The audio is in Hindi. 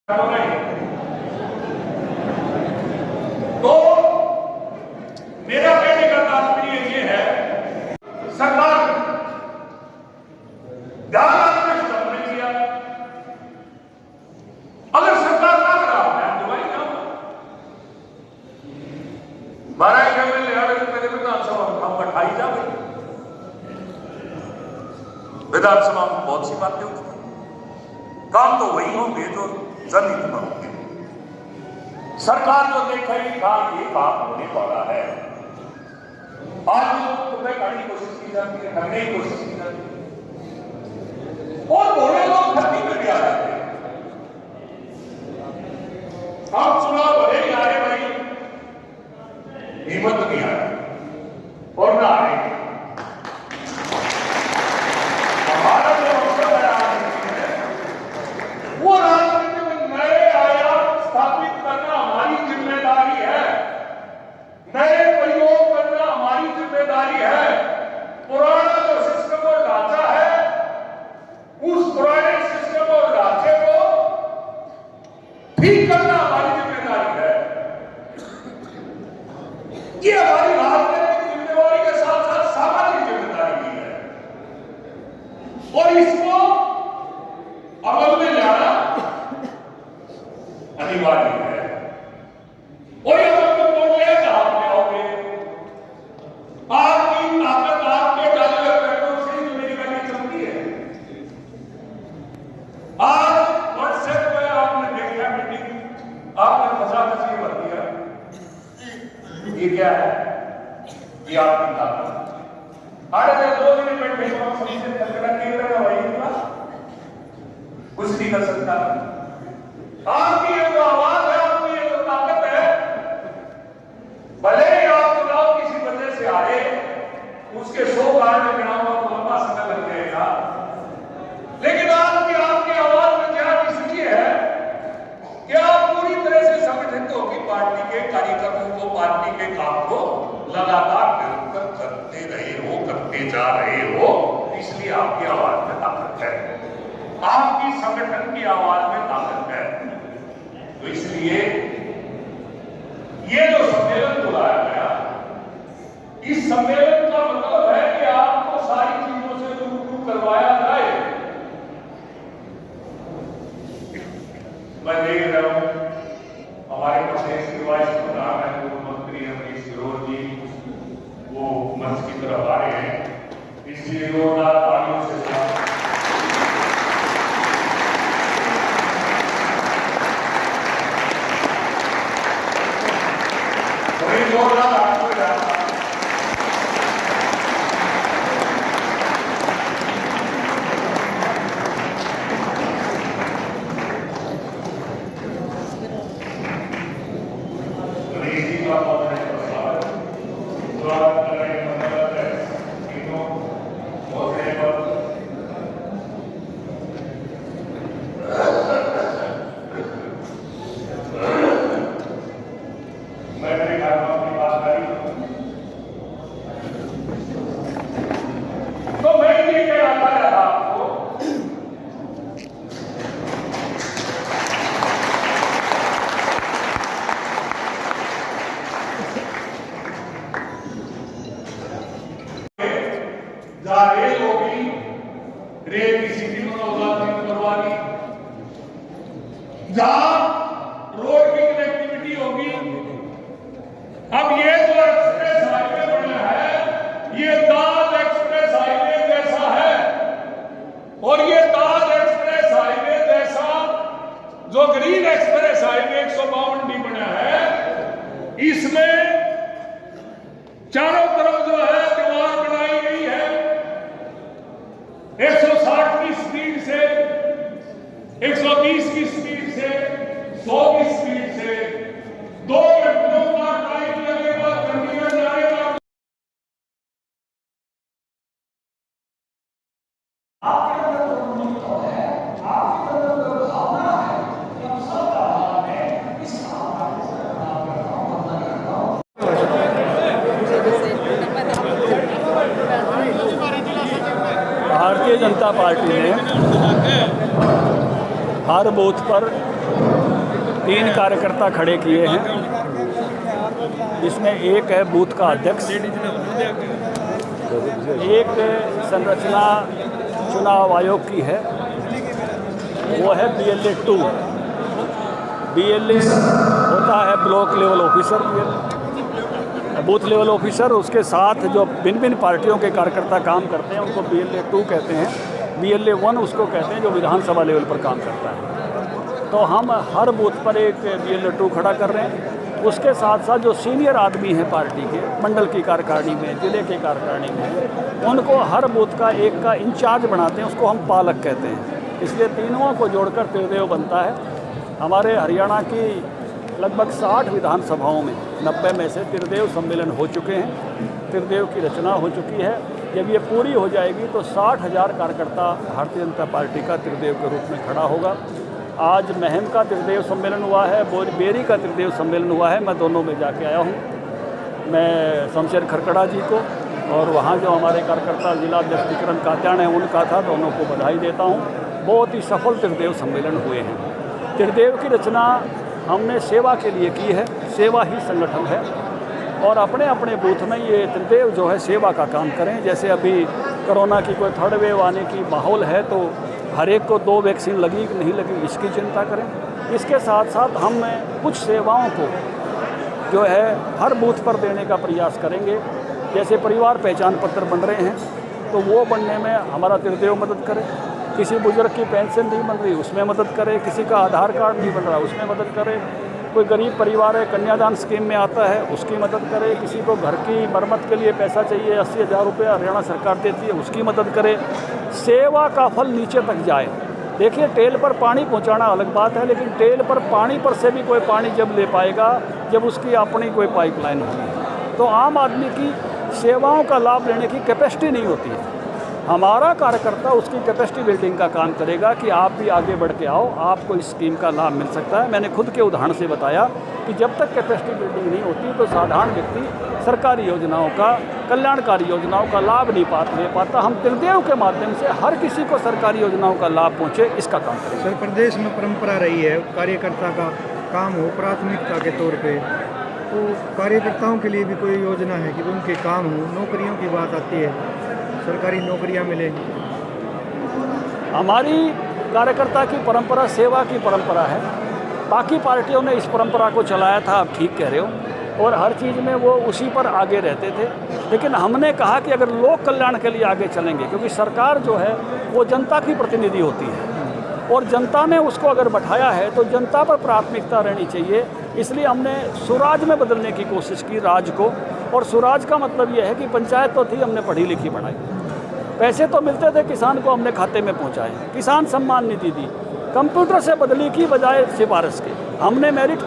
तो मेरा कहने का तात्पर्य ये है, सरकार ध्यान आपने नहीं किया। अगर सरकार ना करा मैं दुबई जाऊंगा 12 एमएलए मेरे विधानसभा में काम बैठाई जा गई। विधानसभा में बहुत सी बातें होती, काम तो वही होंगे जो जमीन पर होंगे। सरकार जो देखेगी काम ये काम होने वाला है। आज तुम्हें करने की कोशिश की जाती है, करने की कोशिश की जाती है, और थोड़े लोग खत्ती में भी आ जाते हैं। अब चुनाव भले ही आए भाई, हिम्मत नहीं आए और ना आएगी। हमारा जो अवसर है वो राजनीति में नए आयाम स्थापित करना हमारी जिम्मेदारी है, नए प्रयोग करना हमारी जिम्मेदारी है। पुराना जो सिस्टम और ढांचा है, उस पुराने सिस्टम और ढांचे को ठीक करना हमारी जिम्मेदारी है। ये हमारी राजनीतिक जिम्मेदारी के साथ साथ सामाजिक जिम्मेदारी भी है, और इसको अमल में लाना अनिवार्य है। और ये अमल में कौन लेगा? आप ले आओगे। आपकी ताकत आपके डाले हुए पैरों से ही मेरी गाड़ी चलती है। आज व्हाट्सएप पे आपने देखा मीटिंग, आपने मजाक से भर दिया। ये क्या है? ये आपकी ताकत। अरे 2 दिन बैठे हम सभी से झगड़ा नहीं करेगा भाई, कुछ नहीं कर सकता। आपकी ये जो आवाज है, आपकी ये जो ताकत है, भले ही आप चुनाव किसी वजह से आए, उसके 100 कारण गिनाऊंगा तो लंबा समय लग जाएगा, लेकिन आपकी आवाज में क्या इसलिए है कि आप पूरी तरह से संगठित होगी पार्टी के कार्यक्रमों को, पार्टी के काम को लगातार निरंतर करते रहे हो, करते जा रहे हो, इसलिए आपकी आवाज में ताकत है, आपकी संगठन की आवाज में ताकत है। तो इसलिए ये जो सम्मेलन बुलाया गया, इस सम्मेलन का मतलब है कि आपको सारी चीजों से रूबरू करवाया जाए। मैं देख रहा हूं हमारे प्रदेश के वाइस प्रधान है पूर्व मंत्री अमरीश गिरोर जी, वो मंच की तरफ आ रहे हैं, इसलिए जोरदार तालियों से जोरदार आपको जाना। रेल होगी, रेल की सिटी में करवा दी, जहां रोड की कनेक्टिविटी होगी। अब ये जो एक्सप्रेस हाईवे बना है, ये ताज एक्सप्रेस हाईवे जैसा है, और ये ताज एक्सप्रेस हाईवे जैसा जो ग्रीन एक्सप्रेस हाईवे 152 बना है, इसमें चारों तरफ जो है दीवार बनाई गई है 160 की स्पीड से, 120 की स्पीड से, 100 की स्पीड से। 2 घंटों का टाइम लगेगा चंडीगढ़ जाने का। आपके अंदर जो तो है, आपके अंदर जो भावना है, हम सब भावना में इस भावना को भारतीय जनता पार्टी ने हर बूथ पर 3 कार्यकर्ता खड़े किए हैं, जिसमें एक है बूथ का अध्यक्ष, एक संरचना चुनाव आयोग की है, वो है BLA 2। BLA होता है block level officer, booth level officer. उसके साथ जो भिन्न भिन्न पार्टियों के कार्यकर्ता काम करते हैं उनको BLA 2 कहते हैं। BLA 1 उसको कहते हैं जो विधानसभा लेवल पर काम करता है। तो हम हर बूथ पर एक BLA 2 खड़ा कर रहे हैं। उसके साथ साथ जो सीनियर आदमी हैं पार्टी के, मंडल की कार्यकारिणी में, जिले के कार्यकारिणी में, उनको हर बूथ का एक का इंचार्ज बनाते हैं, उसको हम पालक कहते हैं। इसलिए तीनों को जोड़कर त्रिदेव बनता है। हमारे हरियाणा की लगभग 60 विधानसभाओं में 90 में से त्रिदेव सम्मेलन हो चुके हैं, त्रिदेव की रचना हो चुकी है। जब ये पूरी हो जाएगी तो 60,000 कार्यकर्ता भारतीय जनता पार्टी का त्रिदेव के रूप में खड़ा होगा। आज महम का त्रिदेव सम्मेलन हुआ है, बेरी का त्रिदेव सम्मेलन हुआ है। मैं दोनों में जाके आया हूँ। मैं शमशेर खरकड़ा जी को और वहाँ जो हमारे कार्यकर्ता जिला अध्यक्ष विक्रम कात्याण हैं उनका था, दोनों को बधाई देता हूँ। बहुत ही सफल त्रिदेव सम्मेलन हुए हैं। त्रिदेव की रचना हमने सेवा के लिए की है, सेवा ही संगठन है, और अपने अपने बूथ में ये त्रिदेव जो है सेवा का काम करें। जैसे अभी कोरोना की कोई 3rd वेव आने की माहौल है तो हर एक को 2 वैक्सीन लगी कि नहीं लगी इसकी चिंता करें। इसके साथ साथ हम कुछ सेवाओं को जो है हर बूथ पर देने का प्रयास करेंगे। जैसे परिवार पहचान पत्र बन रहे हैं तो वो बनने में हमारा त्रिदेव मदद करे। किसी बुजुर्ग की पेंशन नहीं बन रही उसमें मदद करे, किसी का आधार कार्ड नहीं बन रहा उसमें मदद करे, कोई गरीब परिवार है कन्यादान स्कीम में आता है उसकी मदद करे, किसी को घर की मरम्मत के लिए पैसा चाहिए 80,000 रुपये हरियाणा सरकार देती है उसकी मदद करे। सेवा का फल नीचे तक जाए। देखिए टेल पर पानी पहुंचाना अलग बात है, लेकिन टेल पर पानी पर से भी कोई पानी जब ले पाएगा जब उसकी अपनी कोई पाइपलाइन होगी। तो आम आदमी की सेवाओं का लाभ लेने की कैपेसिटी नहीं होती है। हमारा कार्यकर्ता उसकी कैपेसिटी बिल्डिंग का काम करेगा कि आप भी आगे बढ़ के आओ, आपको इस स्कीम का लाभ मिल सकता है। मैंने खुद के उदाहरण से बताया कि जब तक कैपेसिटी बिल्डिंग नहीं होती तो साधारण व्यक्ति सरकारी योजनाओं का, कल्याणकारी योजनाओं का लाभ नहीं ले पाता। हम त्रिदेव के माध्यम से हर किसी को सरकारी योजनाओं का लाभ पहुँचे इसका काम करेंगे। सर, प्रदेश में परंपरा रही है कार्यकर्ता का काम हो प्राथमिकता के तौर पे, तो कार्यकर्ताओं के लिए भी कोई योजना है कि उनके काम हो? नौकरियों की बात आती है, सरकारी नौकरियां मिलें। हमारी कार्यकर्ता की परंपरा सेवा की परंपरा है। बाकी पार्टियों ने इस परंपरा को चलाया था, आप ठीक कह रहे हो, और हर चीज़ में वो उसी पर आगे रहते थे। लेकिन हमने कहा कि अगर लोक कल्याण के लिए आगे चलेंगे, क्योंकि सरकार जो है वो जनता की प्रतिनिधि होती है और जनता ने उसको अगर बैठाया है तो जनता पर प्राथमिकता रहनी चाहिए। इसलिए हमने सुराज में बदलने की कोशिश की राज को, और सुराज का मतलब ये है कि पंचायत तो थी, हमने पढ़ी लिखी बनाई, पैसे तो मिलते थे, किसान को हमने खाते में पहुंचाए, किसान सम्मान निधि दी, कंप्यूटर से बदली की बजाय सिफारिश के, हमने मेरिट